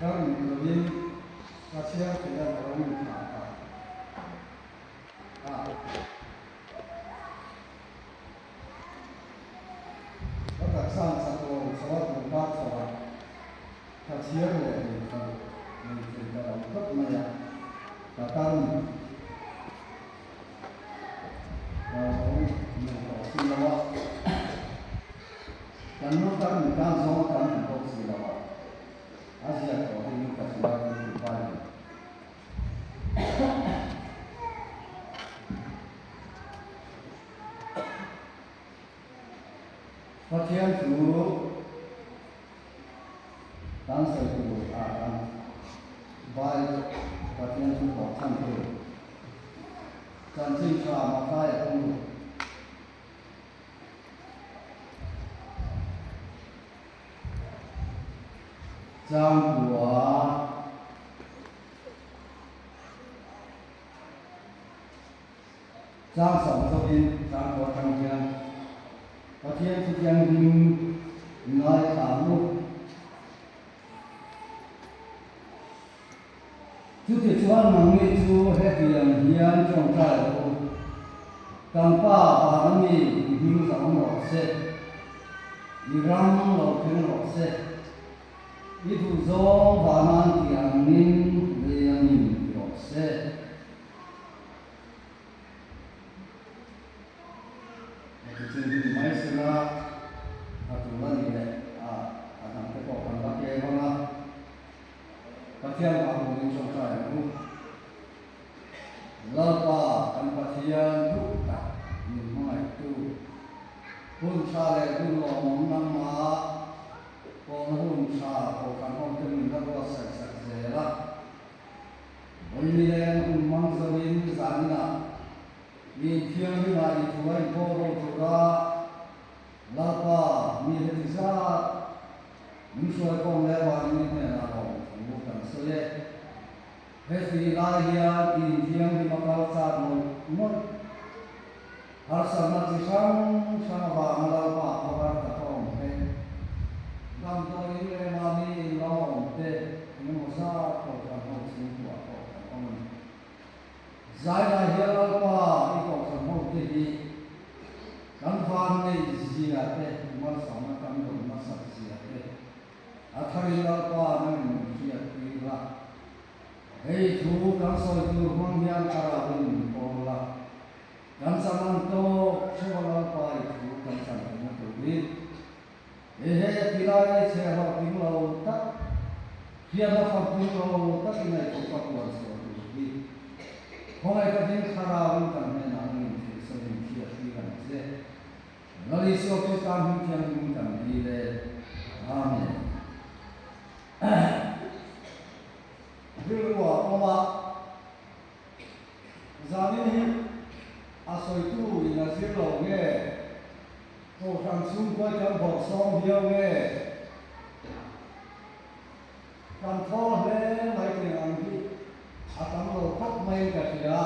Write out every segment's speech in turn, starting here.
các mình rồi đi và chia thì là có mình thả nó thật sang sang đồ số một bát số thật chia rồi mình thì là cấp mà ya là tăng mình có xin lỗi dan nó tăng mình tăng số tăng mình có xin lỗi Asia có thì mình phải làm được bài phát hiện chủ tăng sở chủ tăng bài phát hiện chủ có tham dự chân chính trả mà khai không trang của trang sống cho in trang của thằng kia phát hiện thực hiện hình nói khả lúc chú thị chuan mang mi chú hết tiền hiền trong trái hồ cầm pa và nami hình giống rõ sẽ đi răng lẩu thiên rõ sẽ đi thu gió và nan tiền nín về nín rõ sẽ jadi mai sila aturan ini akan terkopang pakai mana pasian aku ini contoh itu lalpa kan pasian tu tak ini itu pun sare pun lomong nama pun sare pun kan pun terminal proses sejarah boleh yang mangsalin sana ni tiang ni lah itu ay poro tura lapa ni hetisa musuh kong lewa ni ni lah bukan soye hesi lahia ni tiang ni makal saat mon harus sangat sisang sama bang lapa kabar katong dam to ini lemani long te ini masa kau katong semua kau katong Zaya hialpa iko samho te hi kanfan nei ziyate mal sama kan do masak ziyate athari lalpa nan ziyate la hei thu kan soi tu hong hian karabin pola kan saman to sewalalpa itu kan saman to ni he tilai se ha pinglo tak hian ha pinglo tak inai to pakuan so ni Hongai kadin kharau kan ne na ni se ni thia thi kan se lali so to kan thiang ni kan ni le amen Bilwa oma zani asoi tu ina silo nge ko kan sum ko kan bo som hiao nge kan thol le mai ke ang hi atam lo khop mai ka tia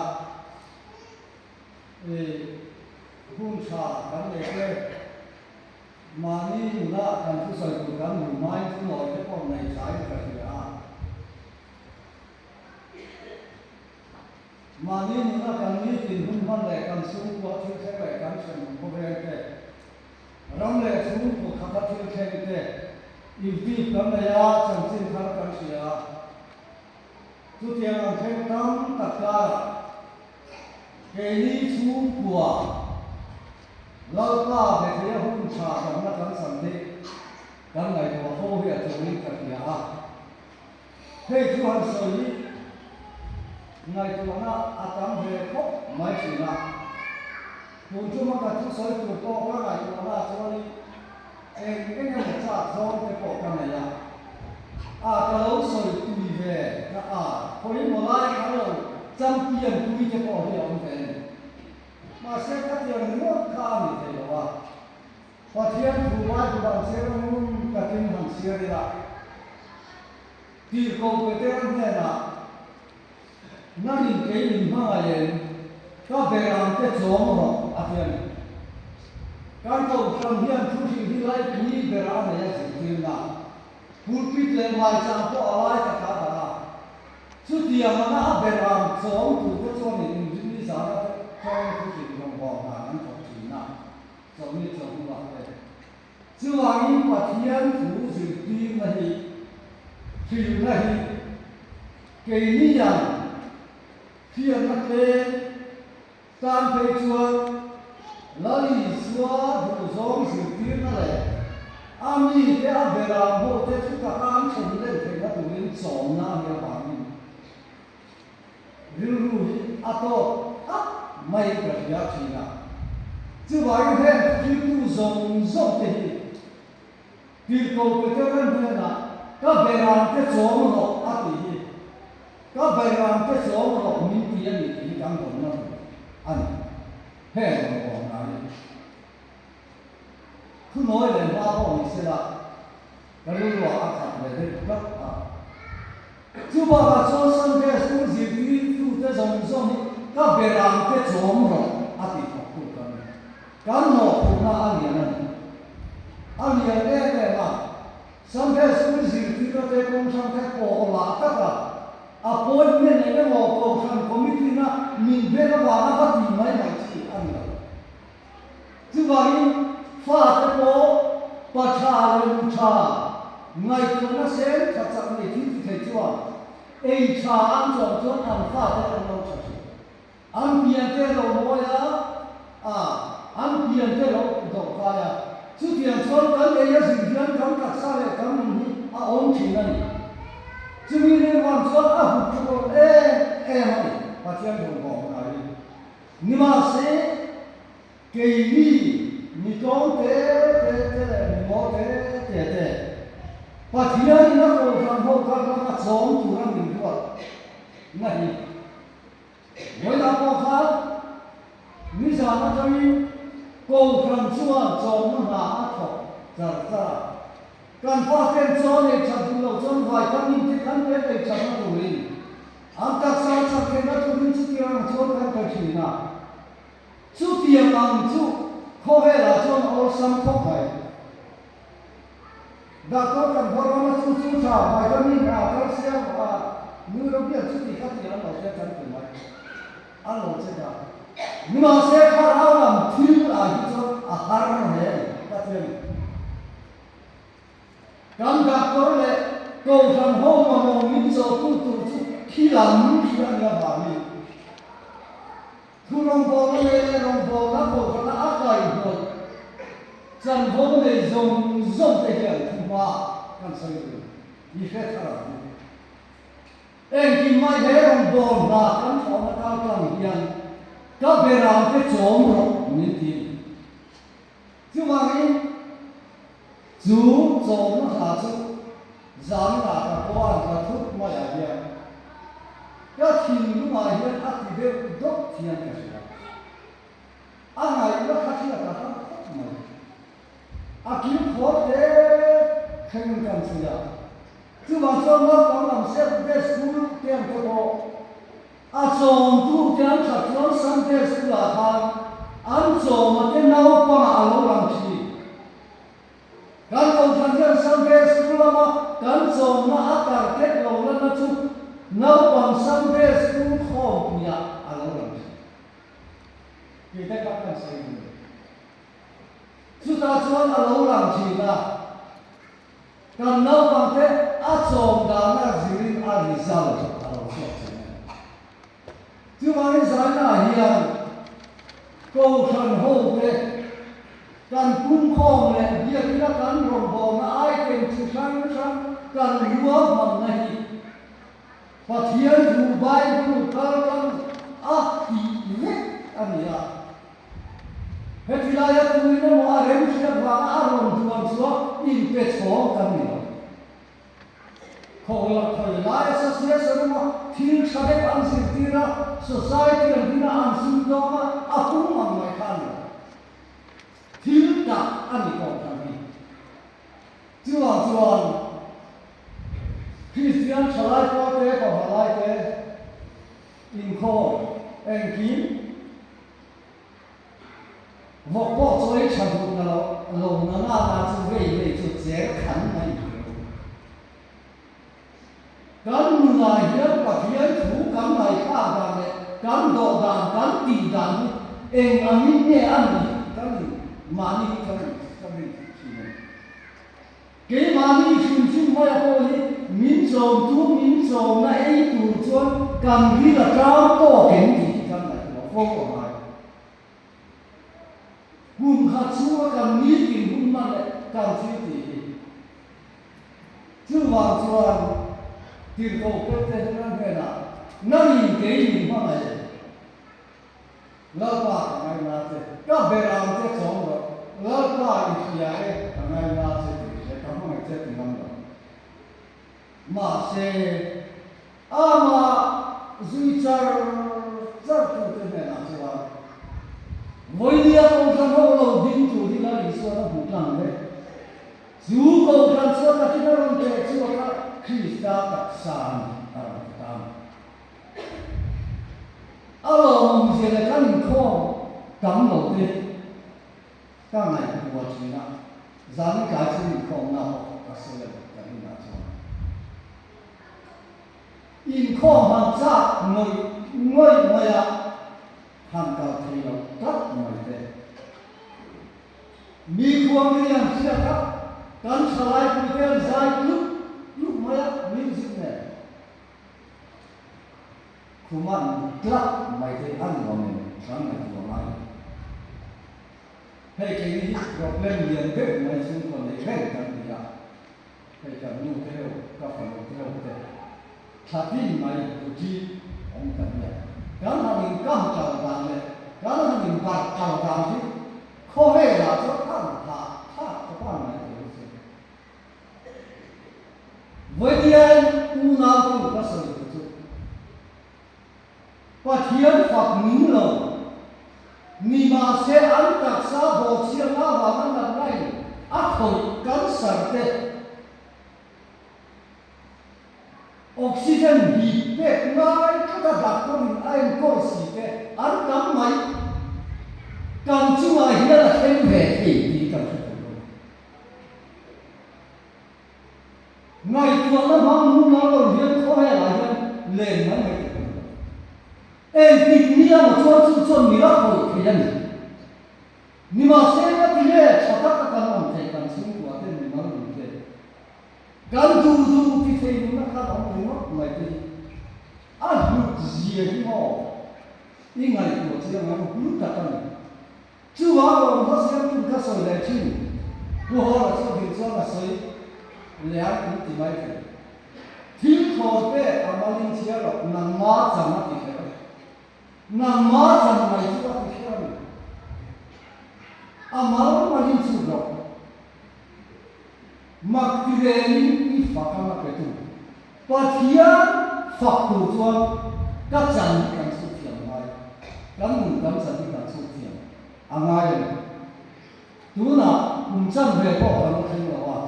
hun sa kan le ke mani na kan tu sai ku kan mu mai tu lo ke pom nei sai ka tia mani na kan ni tin hun man le kan sum ko thu se le kan chen ko ve ke ram le sum ko kha thu se ke ivi kan le ya chang chin khar kan sia tu tiang ang thêm tam tất cả cái ní chú của lâu ca về phía hôn trà trong nó cắn sầm thế cắn ngày của phô hiện chủ lý thật nhà thế chú hành sở lý ngày của nó cắn về khóc mấy chỉ là cùng chú mà cả chú soi chú to quá ngày của nó cho đi em cái này một chả do cái bộ cái này là cái lấu soi tùy về hồi một lại khá là trăm tiền tùy cho bỏ đi ông thế mà sẽ các tiền nước khá như thế đó và thiên thủ ba chủ bản sẽ không cả kinh hàng xưa đi lại thì cầu cái tên này là nó nhìn cái nhìn hoa lên có về làm cái chỗ mà thiên cái cầu trong hiện thu trình đi lại tùy về làm này là sự thiên nào pulpit le mai chang po alai ta ka ta chu tiang na beram chong tu ko chong ni ni sa na chong tu chi long bo na an thok chi na so ni chong wa te chu wa yin pa thian thu ji ti na hi thi na hi ke ni yang thian na te tan pe chuan la li suwa du zong ji ti na le ami te a beram bo te chu ka an chon le te na tu rin chong na ya ba ni ru ato a mai ka ya chi na chu wa yin he ti tu zong zong te hi ti ko pe te ran ne na ka beram te chong lo a ti hi ka beram te chong lo min ti ya ni ti kang ko na an he lo ko na ni khu nói lên hoa hoa mình sẽ là cái lúc đó ăn thật về đây rất à chú bà bà cho sân cái xuống gì đi tu cái dòng dòng các bề làm cái chóm rồi à thì học tu cái nó cũng là ăn liền đây mà sân cái xuống gì đi cái công sân cái cổ là tất cả appointment này cái ngõ công sân committee na mình biết nó vào nó phát gì mấy chỉ ăn rồi chú bà đi phát cái bộ bắt cha lên cha ngày tuần nó sẽ thật sự này thì thấy chưa ai cha ăn chọn chọn ăn phát cái ăn đâu chả ăn biển cái đâu nói ăn biển cái đâu đâu phải chú tiền chọn cái này là gì tiền cầm cả sao lại cầm mình ông chỉ này chú mình nên làm chọn hụt chọn em bắt tiền đâu bỏ này nhưng mà sẽ cái gì你讲这我这，把天那个上头看那种土上民族，那你，我那不看，你啥那叫你高上做做那哪头，咋，干发现做的成都了，做坏他们这看见的成那土里，俺家上看那土里这地方做看不起呢，这地方做。khó về là cho nó xăm khóc này đã có cần có nó chú chào vài cho mình các xe và như đâu biết chút thì các thì ăn lẩu xe chắn từ mấy ăn lẩu xe cả nhưng mà xe khác áo làm thiếu là cho hàng nó hết các thêm cảm giác có lẽ cầu thằng hôm mà mình cho tu khi làm khi ăn là bảo mình thu long bò nó lên long bò nó bò nó áp lại rồi chân vốn để dùng để hiểu thu hoa căn xây dựng như thế thôi em kim mai thế long bò là căn phòng nó cao càng hiền các bề làm cái chỗ rồi nên thì chứ mà cái chú chỗ nó là chú dám là có ăn là thuốc mà là hiền cái thìn lúc mà hiền ăn thì đều đốt hiền cái gì ăn ngày nó khác là cả khác mà kiếm khó thế không cần gì à chứ mà cho nó có làm xét cái school tiền cái bộ chồng tu tiền chặt chọn sang cái school là thằng ăn chồng mà cái nấu bằng alo làm gì cái câu thằng cái sang cái school mà cái chồng mà cả cái lâu nó chút nấu bằng sang cái school không nhỉ alo làm gì kita akan sering sudah cuan alau lang cina karena bangke acom dana zirin arizal alau soknya cuma ini sana hiang kau san ho ke kan kumkong le dia kita kan rombong ai ken susang kan luar mengahi patian Dubai dulu kan ini ania hết wilayah tu ini mau arem siap bang arom tuan suap impet so kami kalau wilayah sesuai semua tin cari ansur tira society yang tina ansur doma aku mengmakan tin tak ani kau kami jual Christian salai kau te kau halai te inko engkim một bộ cho ấy chẳng được là lâu nó là chú về chú dễ khăn này ngài hiến và hiến thủ cắn này khác ra này cắn độ đàn cắn tỉ đàn em anh ấy nghe anh ấy cắn gì mà đi cắn gì cái mà đi chung mà tôi miếng dầu tu miếng dầu này tủ chuan cầm đi là cao to kiến gì cắn này nó vô của mày gum hạt chúa cầm ní tìm gum mà lại cầm chữ gì chứ vào chuan tiền cầu quét tên nó về nào nó nhìn cái nhìn mà này lâu qua ngày nào thế các bé làm thế sống rồi lâu qua thì ngày nào thế thì sẽ có một ngày thế năm rồi mà sẽ mà duy trì rất là tốt thế nào chứ bạn với dia công sản họ lâu din chủ đi là lý do nó bút lăng đấy dù công sản số ta chỉ nói rằng thế chứ mà Krista tak san orang pertama. Allah menjadikan kau kamu tu, kamu itu buat cina, jangan kaji kau nak kasih kami nak cuma. In kau macam ngoi maya, hantar tiada tak ngoi deh. Mikuang ni yang siapa? Kan salai pujian zai lúc maya music này kuman klak mai thế ăn của mình sáng ngày của mai hay cái gì problem liền kết mai xung còn để kếtกันgì à hay cái nu theo các phần theo thế thà tin mai của chi ông cần vậy cái là mình cam chào rằng này cái là mình bạc chào rằng chứ không hề là cho ăn thà cho ăn này với dia nào cũng có sự tự chủ và thiên phật nín lòng ni mà sẽ ăn các sa bộ chia na và ăn lần này ác hội cắn sản tệ oxygen bị bẹt ngay các đặc công anh coi gì thế ăn cắm máy cầm chung ai hiện là thêm về thì cầm ngày thường nó mong muốn nó đầu tiên có hay là hiện lên nó mới em tìm nia một chỗ chung mình lắm rồi thì nhân nhưng mà xem cái gì đấy chắc các cái làm thầy cần sinh của tên mình nói đúng thế cần du thì thầy nó khá đóng đúng không mày thì lúc gì cũng họ đi ngày của chị em nó lúc cả tuần chứ hóa rồi nó xem chúng ta soi lại chứ của họ là cho việc cho là soi lẽ cũng thì mấy cái thiếu thốn bé à mà linh chia rồi nằm má chẳng nó thì thế nằm má chẳng mày chưa thì thế rồi à mà linh chia rồi mặc thì về đi phật nó cái tu và thiệt phật tu chuan các chẳng cần sự thiện mai các mình cần sự thiện à ngay tu nào cũng chẳng về bỏ nó không là hoa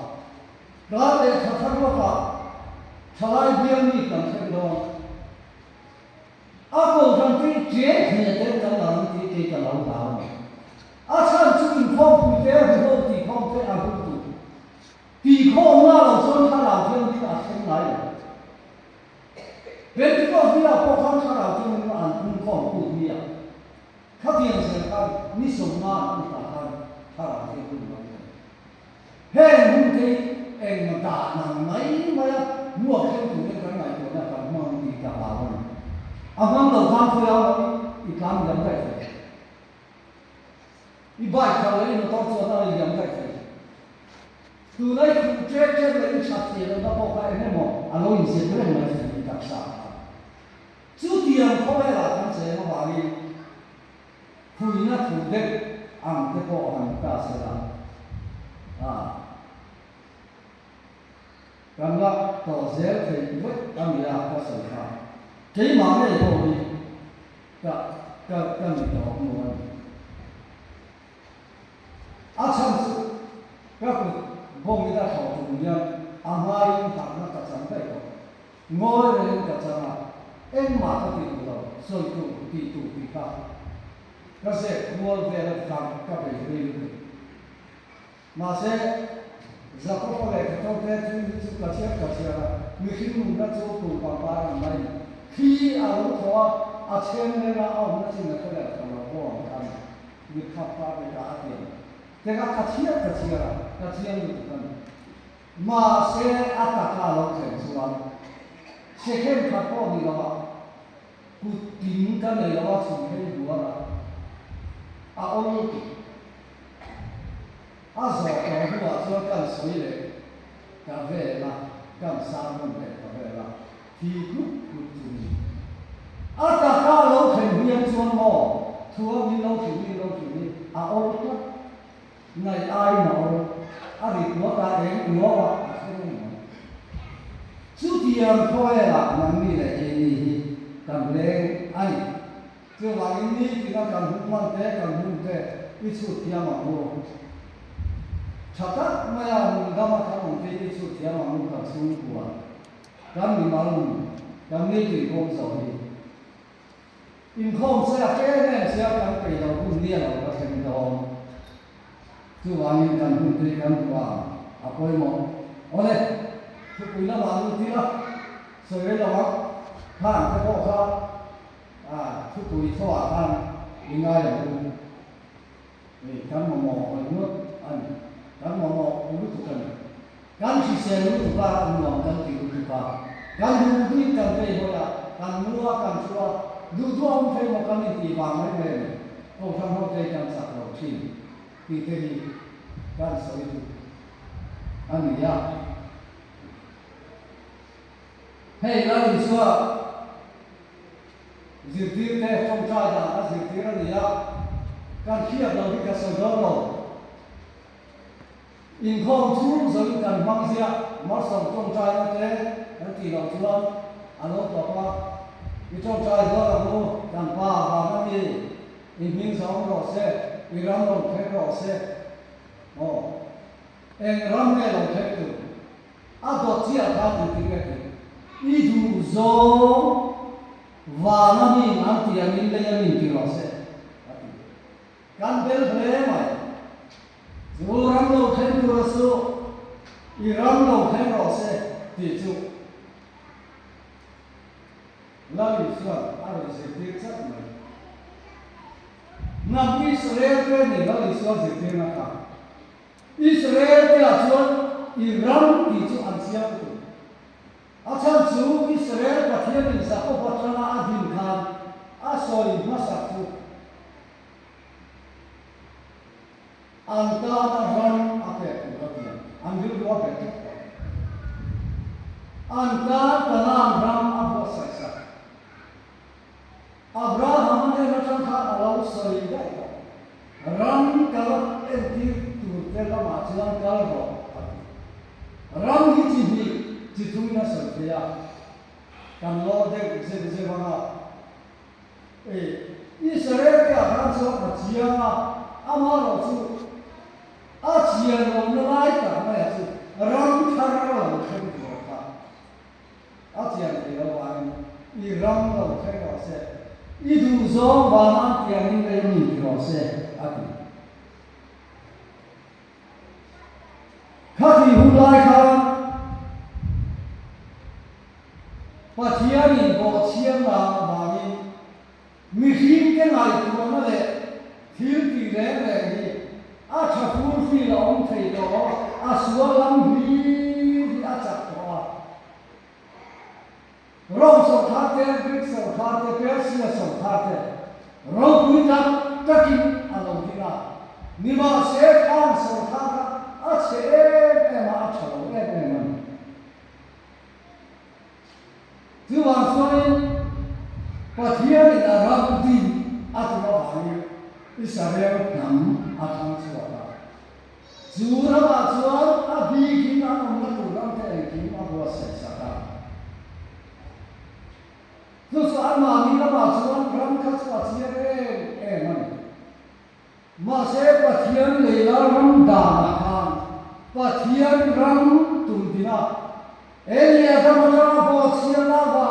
đó để thật thật là thay biếng đi cần thêm đó cô thằng cái chế thì để cho làm thì cho làm sao sang chúng không phụ thế không thì không thế không thì không là son thà làm thêm đi là không lại bên cái có gì là không thà làm thêm mà ăn không phụ gì à khác tiền sẽ ăn ní sống mà ăn thà làm thêm cũng hey muốn thấy em mà cả nằm mấy mua cái tủ cái này của nó còn mang đi cả bao nhiêu mang đầu khám thôi đi khám giống vậy đi bài cho lấy nó to cho nó giống vậy từ đấy cũng chết lấy sạch thì nó bỏ cái này mà nó in sẽ cái này sẽ bị cắt sạch chứ tiền không phải là thằng sẽ nó bảo đi phụ nó phụ đấy ăn cái bộ hàng cả sẽ làm cảm giác tỏ dễ thì với âm nhạc có sự khác cái mà này thôi các người đó muốn chăm sự các bông người ta họ cùng nhau hai thằng nó cả chẳng vậy ngồi lên cả chẳng em mà có tiền đâu soi tụ khác các sẽ mua về là thằng các bệnh viện mà sẽ giờ có lẽ cái trong thế thì chúng ta chia người khi mình đã做cùng bằng ba làm này khi ở lúc đó ở trên này là ông nó chỉ là có lẽ là nó bỏ ăn việc khắp ba cái cả tiền thế các chia như thế mà sẽ áp đặt cả lòng thành xuống sẽ thêm khắp bao nhiêu đó cụ tính cái này là chỉ hay đùa là ông giờ cái đùa cho cần suy đấy cả về là cần sao không để cả về là thì lúc chúng tất cả lâu thành viên xuân mò thua như lâu ông đó này ai nào thì nó ta đến nó hoặc chú tiền thôi là nằm đi lại gì cầm lên anh chứ là cái ní thì nó cầm hung thế ít chút tiền mà mua chắc chắn mà mình gặp mà không thấy ít chút tiền mà mua cả xuống của cầm mình mà cầm ní thì không giàu đi in không sẽ cái này sẽ cầm cái đầu cũng nhiều là có thể đâu chú vàng in cầm cũng thấy cầm vàng à coi một ôi chú quý nó vàng như thế đó rồi đấy là hàng cái bộ khác chú quý thoa hàng đi ngay là luôn vì cắn mò ở nước anh cắn mò nước thuộc cần cắn chỉ xe nước thuộc ba anh mò cắn thì thuộc ba cắn đủ đi cắn đây thôi à cắn mua cắn chua đủ ông thấy một cắn thì vàng mấy về ông thằng họ thấy cắn sạc đầu chi thì thế thì cắn sợi tu anh nghĩ hay là đi xưa dự kiến thế trong trai đã dự kiến là gì ạ can khi đầu đi cái sợi đó rồi in không chú rồi cần mang gì ạ mất sống trong trai như thế nó thì lòng chưa anh nói tỏ qua cái trong trai đó là mua cần pa và nó đi in miếng sống rồi sẽ bị rắm rồi thế rồi sẽ em rắm này rồi thế từ đột nhiên ra từ cái ý đủ rồi và nó đi ăn tiền mình lấy mình thì nó sẽ kan bel phê mày dù ram lâu thêm thừa số y ram lâu thêm rõ sẽ thì chịu là lý do ai sẽ tiếc chắc mày nằm Israel cái này là lý do gì thế nào cả Israel cái là chuyện y ram thì chịu ăn xiang tu Achan chú Israel và thiên đình sa có bắt ra adin khan soi masak tu anta na ran apek tu ambil dua apek anta tanam ram abu saisa Abraham ne ratan kha alau soi dai ram kala enti tu te la ma chilang kal ro ram hi chi hi chỉ chúng nó sợ thế à, cần lo để cái bằng à, Israel cái anh cho cái chiang à, ama lo chú, chiang lo nó lại cả này chú, ram thar lo không được cả, chiang thì lo anh, ram lo không có sẽ, đủ gió và mang tiếng lên mình thì lo sẽ, khác thì hùng lại khác và thiên nhiên có chiêm là mà mình hiếm cái này của nó là thiếu gì đấy là gì chả phun phi là ông thầy đó xua lắm đi chặt đó rong sầu thắt thế biết sầu thắt thế biết xia sầu thắt thế rong quý tắc tất nhiên lâu đi là nhưng mà sẽ ăn sầu thắt sẽ em mà chầu em thứ bằng xoay và thiên là ra tin tu nó vào Israel nằm thằng chúa đó chúa nó mà chúa bi khi nó không có đủ lắm thế thì nó vừa sẽ ta chúa ăn mà mình nó mà chúa ram các chúa chia em mà sẽ và thiên là ram đà mà và thiên ram tụi đi na Elia Damodara Botsiana va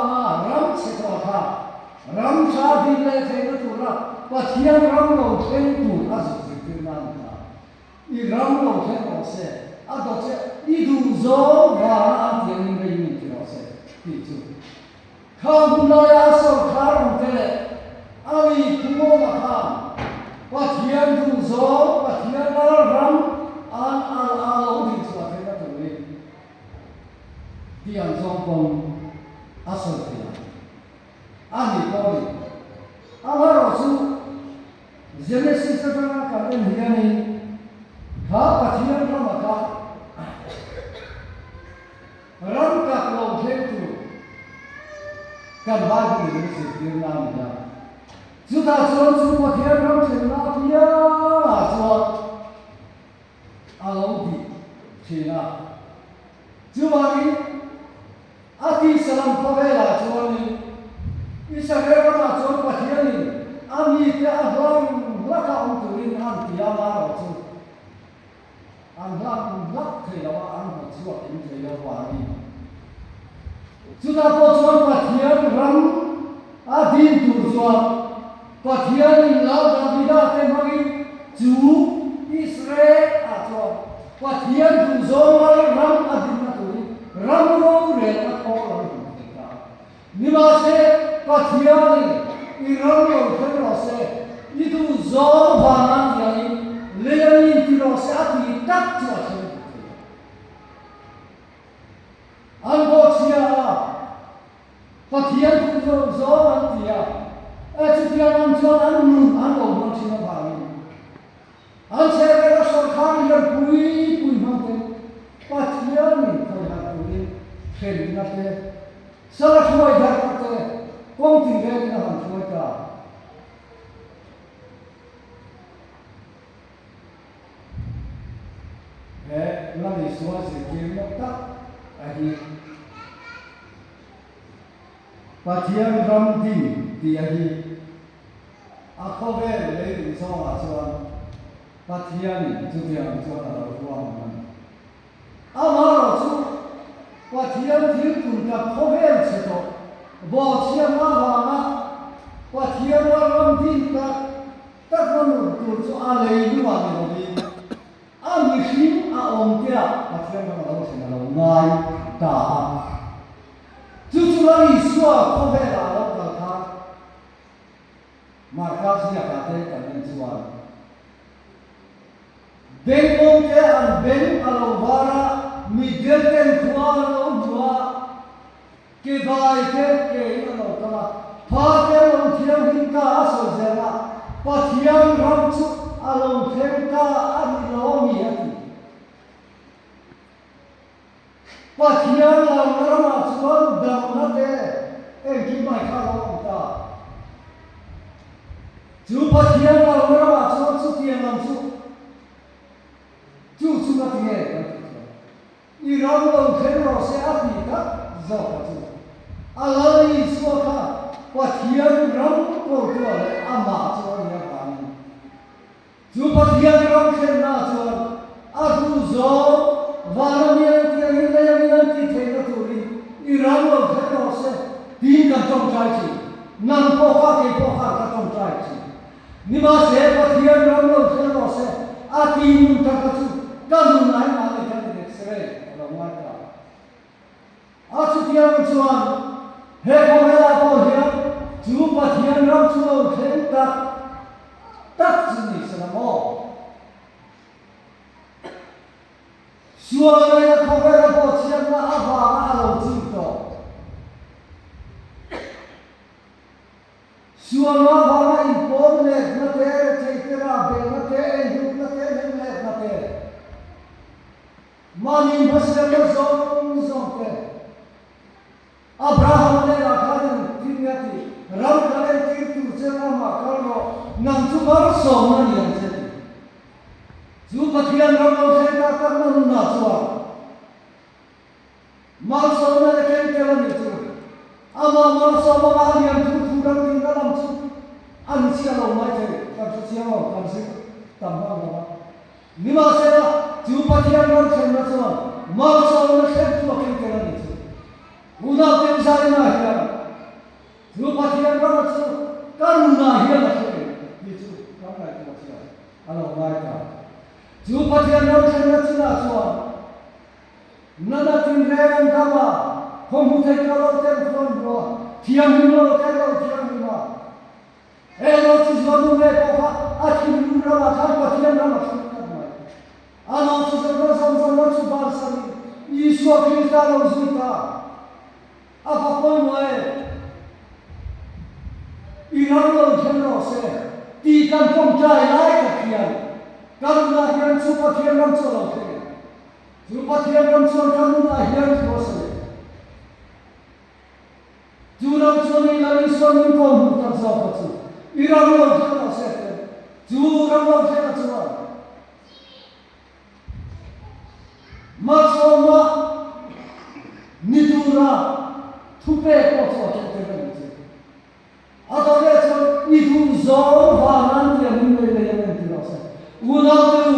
ram chekha ram sa din le thena tura pathian ram lo theng tu azu tin nan ta I ram lo theng lo se đó chứ đi đủ gió và ăn tiền mình gây mình thì nó sẽ bị chủ không nói là sao khá không thế này ai cũng mua mà khám và thiên đủ gió và thiên đã rắm ăn lâu thì cho thế là tụi mình đi ăn gió còn ăn sầu thì ăn thì có đi ăn ở chỗ Genesis itu kan kalian hiani khá pathian ra mà khá ram các lâu thêm tu kan bài của mình sẽ tiếng nam nha chúng ta chọn chúng pathian ram thêm na pia chọn alo đi chỉ là chúng ta đi ati salam có về là chọn đi Israel ra chọn pathian đi Ami te abang laka unturin an tiama rotu an lak theilawa an hotsuwa in theilawa ni chuta po chuan pathian ram adin tur chuan pathian in lau davida te magi chu Israel a chuan pathian tu zomal ram adin na turi ram ro re na ko ram ta nima se pathian Iran lo kero se itu zon banan yani leani tiro se ati tak chua se anbo chia pathian tu zon antia chutian an chuan an nun an lo bon china bhai an se ra sarkar yer pui mate pathian ni ko ha tu khen na te sala khoi dar te Công trình về là hàng chuối cả. Thế là đi xuống sẽ kiếm nó tắt anh và thiên ram tin thì anh khó về lấy được số mà cho và thiên chú thiên cho là ruộng mình mà rồi chú và thiên cũng gặp khó về sẽ tốt bỏ chiêm ma vàng và thiên ma ram tin ta không được cho ai lấy như vậy rồi anh nghĩ ông kia và thiên ma đâu sẽ là ngay ta chú là đi xóa không phải là đâu cả khác mà khác gì cả thế cả nên xóa bên ông kia anh bên alo vara mi del ten khua alo khua cái bài cái nó kama phá cái ông thiam hình ta soi ra và thiam ram chu along thêm ta anh lo mi ati và thiam là nó mà chuan đam na te em kim mai kha lo ta chu và thiam là nó mà chuan chu thiam làm chu na nghe Iran lo thêm lo se ati ta zo chu alani suaka wa thian ram ko tu ale ama chuan ya kan chu pa thian ram khen na chuan a tu zo varamian ti ai le yan ti the na tu ri Iran lo khen no se tin kan tong trai chi nam po kha ka tong trai chi ni ma se pa thian ram lo khen no se a tin ta ka chu ka nu nai ma le kan de sre lo ma ta a chu thian chuan हे कोमेला को हिया जू पथियन रम चुलो खेन तक जिनी सनमो सुअले कोमेला को छियन ना आवा आलो जितो सुअला वाला इम्पोर्ट ने नते चेतरा बे नते युग नते ने नते मानी बसले जों के Abraham ne rakhanin tinyati ram kale tirtu chena ma kalro nam chu bar so na ni ase chu pathian ram lo se ta ta na chwa mal so na le ken kela ni chu ama mal so ma ni am thu ram tin na lam chu an chi lo mai the ka chu chi lo kan se tam ma ma ni ma se na chu pathian ram se na chwa mal so na se chu ken kela ni chu Una tem sai na hiya. Chu pathian ram chu kan na hiya na chu. Ni chu kan na chu chu. Alo mai ta. Chu pathian ram chu na chu na chu. nana tin rem kama không thấy cái lo tên con bùa thiam him lo tên lo thiam him mà lo chỉ do nu mẹ có à thiam him ra mà thằng mà thiam ra mà không có mà lo chỉ do nó xong nó chỉ bảo sao Isu Krista lo zita apa pun mai Iran lo kena se di kampung jai lai kakian karena hian supa thiam ram cholo ke supa thiam ram cholo karena hian those juram choni lari sonin ko muta sa chu Iran lo kena se juram lo kena chu Masoma nidura tupe koso kete atore so idu zo vanan dia minne le mentirose unatu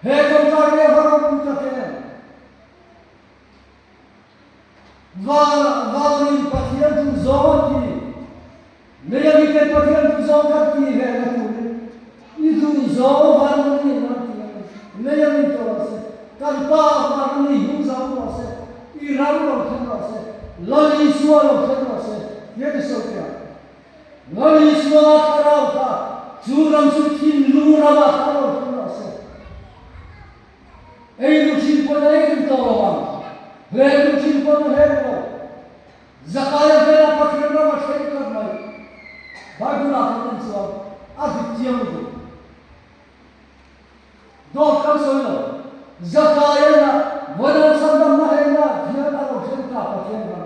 he kontare varam kete valin patian tu zoti ne yite patian tu zoti he na tu idu zo vanan ne yite kan pa ma ni hu sa lo se Iran lo khen lo se lali suwa lo khen lo se ye de so kya lali suwa kharao ka juram su thin lu ra ba kharao khen lo se ei lu chin po ei lu to lo le lu chin po no he lo zakaya ve na pakre na ma khen kar mai ba du na khen suwa a di tiam do kan so lo Zakaya na wadan sandam na hai na dia na lo senta patien na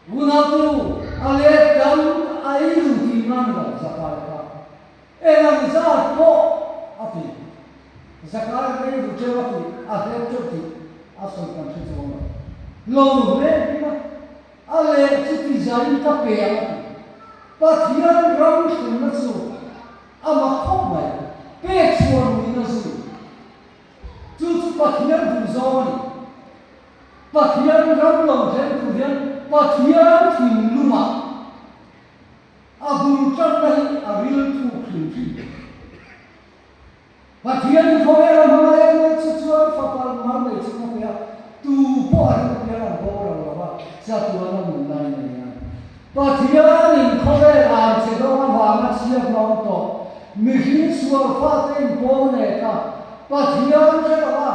unatu ale dam ai ruti man na zakaya ka elam za po ati zakaya nei ruti ati ate choti ason kan choti lo le na ale chiti zain ta pe ati patien ram shun na su ama khop mai pe chuan ni na su Tutu pathian tu zoni, pathian ram lo jen tu jen, pathian tin luma, abul chan nahi abil tu khinji. Pathian ko era hamaye ne chuchuan fakal mar ne chuna pya, tu po ar pya na bo ra ba, sa tu na mun nai ne ya. Pathian in ko era che do wa ma chia no to, mi hin suar fa te po ne ka. Pathian ke ba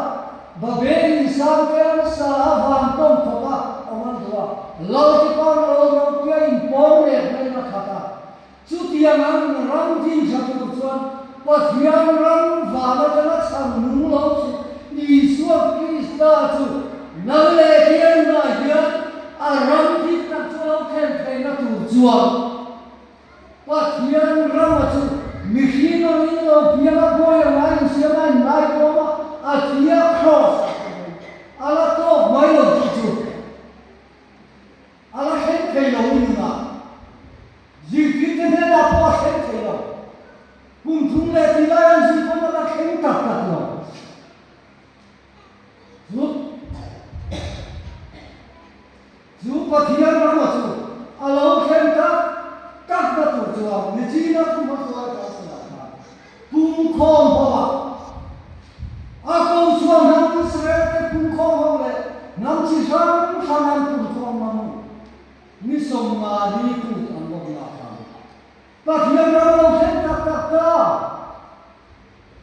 babel insan ke sa van tom thoka aman dua lauti par lo pya impone na khata chutia man ram din chatu chuan pathian ram wala jana sang nu lo Isu Krista chu nale kian na ya aram din ta chu khen thei na tu chuan pathian ram chu Mihino ino pia boya mai siama nai koma atia cross ala to mai lo chu ala hen kai lo ina zikit ne na po hen kai lo kum thum le tilayan si koma na hen tak tak lo zu pathian ram chu alo hen tak tak na tu chu ni chi na tu ma so Pung khom hoa, ako suam ham Israel pung khom hoa le, nam chi sang sanam pung khom manu, ni som ma ni tu angom na tham. Pathian ram lo khen tak tak ta,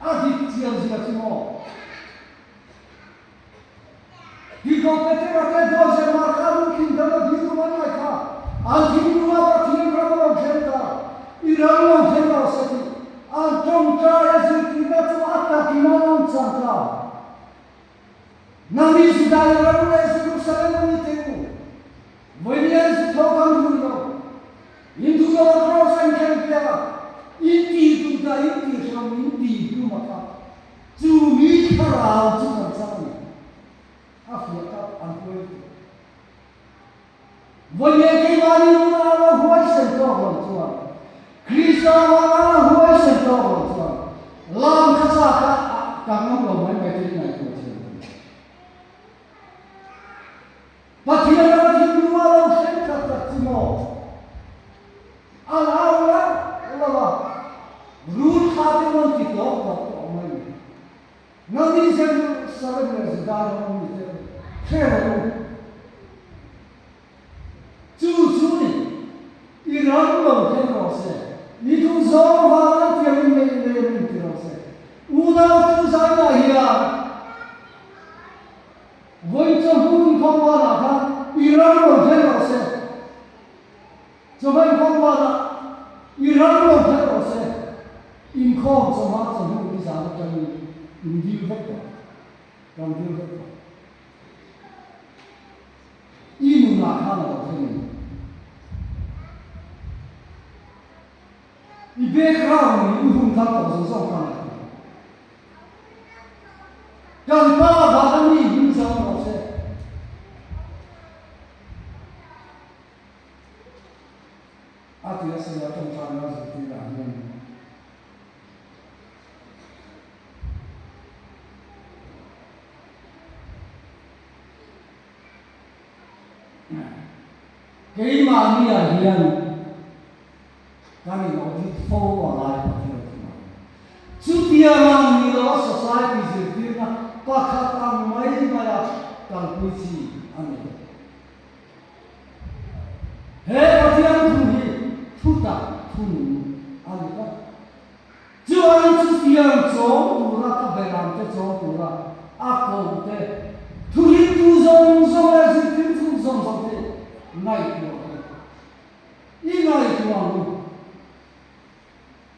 adik tiang sila timo. Di kompetera te doze markaru kintana di rumah mereka, anti rumah pathian ram lo khen ta, Iran lo khen ta seti. Antum kaya zikina tu atta kimanan santa. Nami sudah lalu Yerusalem itu. Melihat sekokan dulu. Intu kalau krosan kerja. Inti itu dah inti sama inti itu maka. Cumi kerau cuma sama. Afrika antu itu. Melihat kembali orang huai sentuhan Tuhan. Krista orang huai sentuhan Tuhan. Lam kasaka kamu lo main betul nak tu. Pathian orang dua orang sentuhan tak cuma. Al-awla Allah. Rule khatimun kita waktu main. Nanti saya sahaja sedar orang itu. zo va na ti le ti ro se una tu sa na hiya voi cho hun không qua là ta Iran lo thế nào sẽ cho vậy không qua là Iran lo thế nào sẽ in không cho mà cho hun đi sao cho in điêu hết rồi còn điêu hết rồi in là khá là thế này i background ni hun thằng có sự sống khá là càng ta và anh đi hun sống nó sẽ sẽ ở trong trang nó sẽ phi là nhân cái mà như là hiền cái này nó đi phô vào lại và theo chút tiền mà như đó society sẽ phi là có khả năng mấy mà là càng quý gì anh ấy hết có tiền thu hi thu ta thu anh ấy chưa anh chút tiền chỗ đủ ra các bạn làm cái chỗ đủ ra ác công thế thu hi thu dòng là gì thu dòng thế này của ý này của anh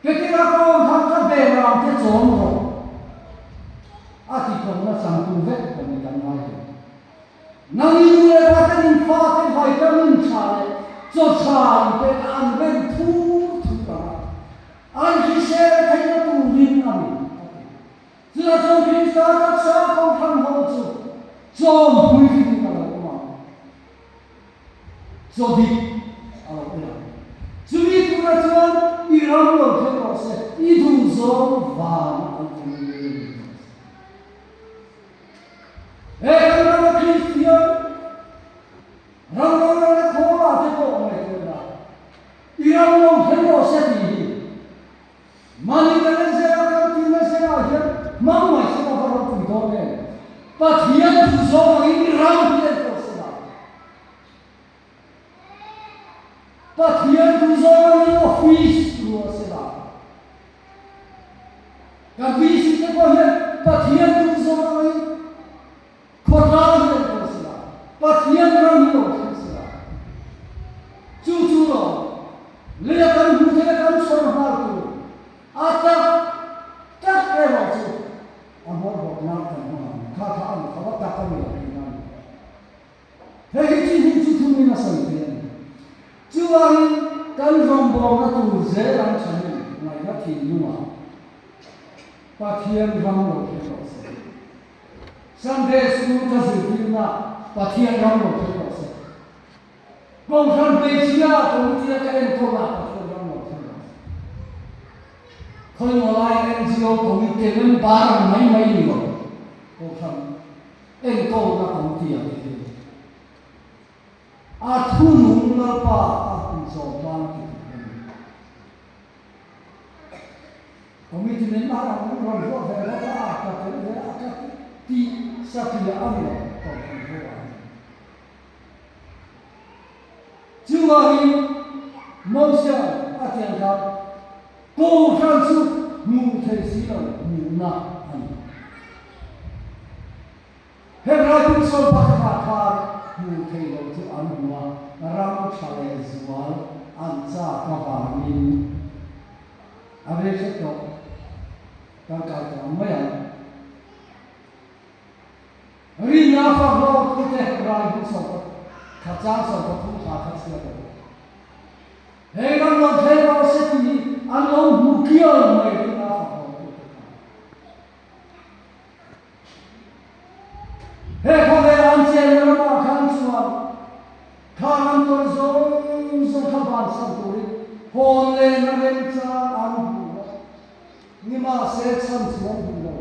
cái là con thằng các bạn làm cái chỗ rồi thì còn là sang tu vết của mình đang nói năng yêu là các anh phát cái phải các anh trả cho trả cái anh bên thu cả anh chỉ sẽ thấy nó tu linh anh giờ trong khi ta các xã con thằng hậu chủ cho quý vị là mà cho đi ở đây chú ý tu là cho Iran lo thế nào sẽ ý tu zo và cái đó là Christian, rằng đó là khó là thế nào này thôi là, Iran long thế nào sẽ gì, mà những cái này sẽ là tin là sẽ là hiện, mong mỏi sẽ là vào trong đó này, và thiện tu do Iran thiện đó sẽ là, và thiện tu do những office đó sẽ là, cái vị sẽ có hiện, và thiện tu do Koran yang bersila, patian kami lo bersila. Cucu lo, lihatkan buktikan soal itu. Atau tak lewat tu, amor benar benar. Kata Allah, tak kami lakukan. Hei cucu mina sampai. Cuan kan rombongan tu zeran cami, mereka tinua. Patian kami lo bersila. Sunday school ta sự tin là pathian rong một thế nào sẽ công sản bê chia công ty các em công là pathian rong một thế nào khơi một lại NGO công ty nên ba mấy nhiều công sản em công là công ty thu nung là ba cũng so ban công ty nên ba cũng rong một thế nào các ti sapia amlo còn không vô ảnh chưa hi mong xa tiền gặp cô khăn su mù thầy sĩ là mù na anh hết ra cũng sâu bạc hạ khá mù thầy là tu ăn mùa răng chale zual ăn cha cả vàng min ở đây sẽ có các cái mấy anh ri na fa lo ku te rai bu so kha cha so ko thu kha kha sia ko he ram lo the lo se ti an lo mu kio mai ri na fa lo he ko ve an che na ma khan suwa kha an to zo kha ban sa tu ri hon le na ren cha an bu ni ma se chan suwa bu lo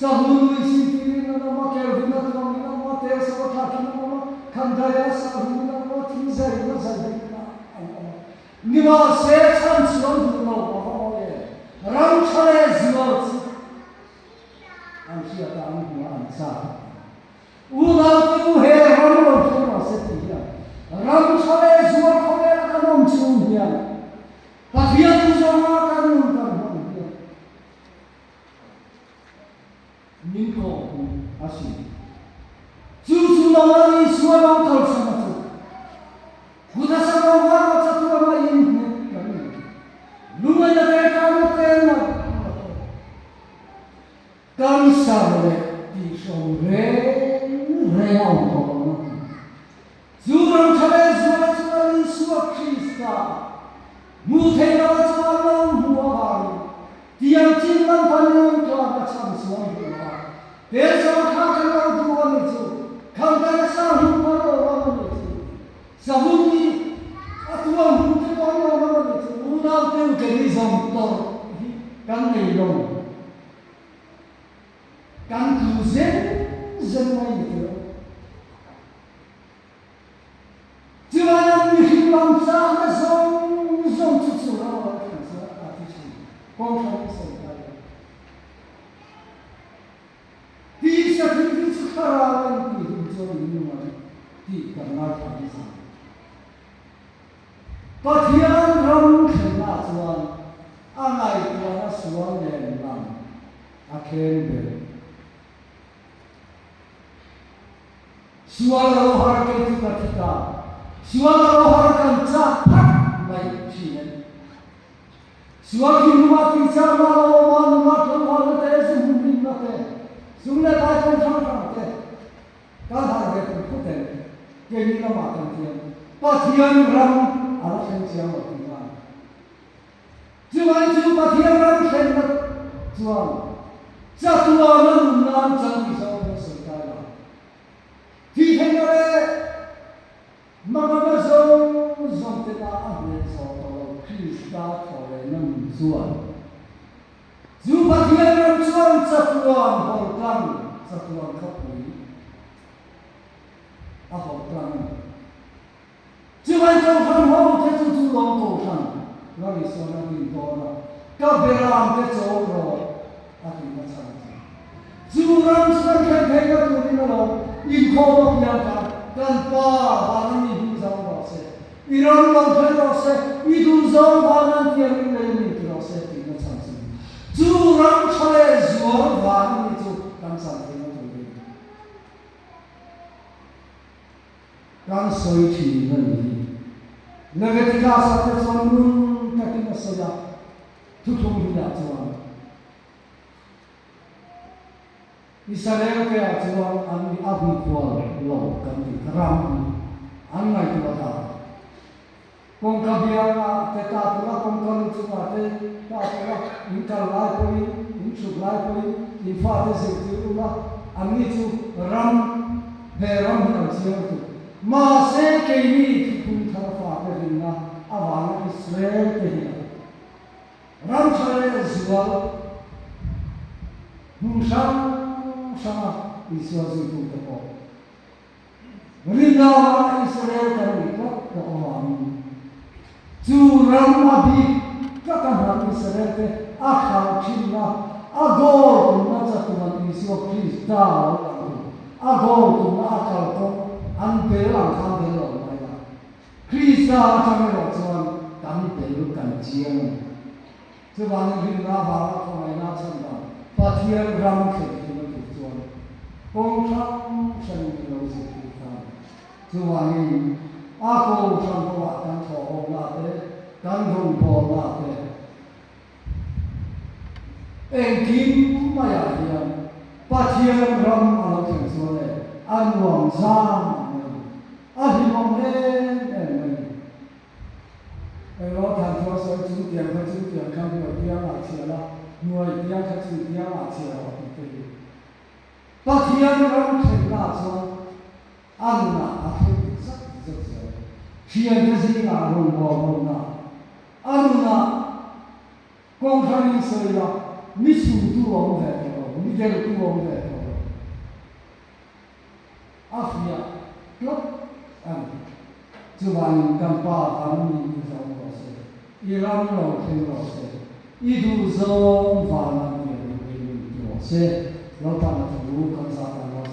Sahulu isi tiri nama kervina nama nama tersa wataki nama kandaya sahulu nama tinzari nama zadina nima se chan suam nama ram chale ziwat ansia ta anu ansa unau he ram lo thema setia ram chale ziwat khole kanom chumia pathian tu lagi suara kau sama tu. Bukan sama orang satu orang ini. Lumanya mereka terima. Kami sahaja di sore real kau. Jurang cakap suara Yesus Kristus. Muthe nama Tuhan Muhammad. Tiang cinta panjang Tuhan macam semua. Besok kalau Tuhan itu, kalau kita sahur orang itu, sahur ni, Tuhan bukan orang itu. Udah tu jadi zontor, kan elong, kan kuzen semua itu. Jangan menghilang sana zon cucu orang kan artis, kongsi sekali. Di satu sekarang itu minuman di kamar artis. Patian ram kena tuan, angai tuan suan yang lam, akhir ber. Suara rohar kita, suara rohar kan capat baik sini. Suara kita bicara lawan makan teh sembunyi nate, sungai pasang sang teh, kalau ada putih, kini nama makan tiang. Patian ram alasan siapa Tuhan? Tuhan cuma tiada sender Tuhan. Satu orang menang jangan bisa berserta. Tiada mana zon tidak ada soal Kristus oleh nama Tuhan. Cuma tiada Tuhan satu orang horkan satu orang kapui. Apa horkan? Jangan kau mau tertutup longkang kan, lagi soalnya bintola. Kau berang terjauh, aku macam tu. Jurang sekarang kerja tu ni malam, ikhwan yang tanpa barang ini jauh rasa. Iran longkang rasa, itu jauh barang tiang ini rasa tu macam tu. Jurang cale jauh barang itu kan sampai macam tu. Kan soal ni. Negatif asal tersangun kaki masalah tutung hidup Tuhan. Israel ke Tuhan anu abu kual law kami keram angai tuata. Kong kabiara teta pula kong kalu cuma te ta pula inkal lai poi insuk lai poi infate sekti pula ani tu ram heram yang siapa tu. Masih kini pun terfah kerana awalnya Israel tehina. Ramcare Israel, musang sama Israel itu terpok. Rindawa Israel terlibat keawam. Juram abi katakan Israel te akal cinta agor macam Tuhan Yesus Kristus. Agor tu akal tu. Ambelang mereka. Kristus akan melakukan kami perlukan jiang. Sebab ini nama orang cakap, patian ram kita Tuhan. Kongkang saya kita. Sebab ini aku sampai dan tolong late, dan rumput late. Engkim maya dia, patian ram alat yang soleh, anuang sang. Ahli mungkin, kalau tanpa saya cuci dia kan dia macam lah, mulai dia cuci dia macam itu. Bagian orang sengaja, anak akhir sahaja. Siapa sih orang bawa anak kongkang saya, misu tu orang betul, midel tu orang betul. Afia, klub. Tuhan tanpa kami bisa berasa, Iran langsung berasa, itu zon fahaman yang berasa, lepas itu kan sangat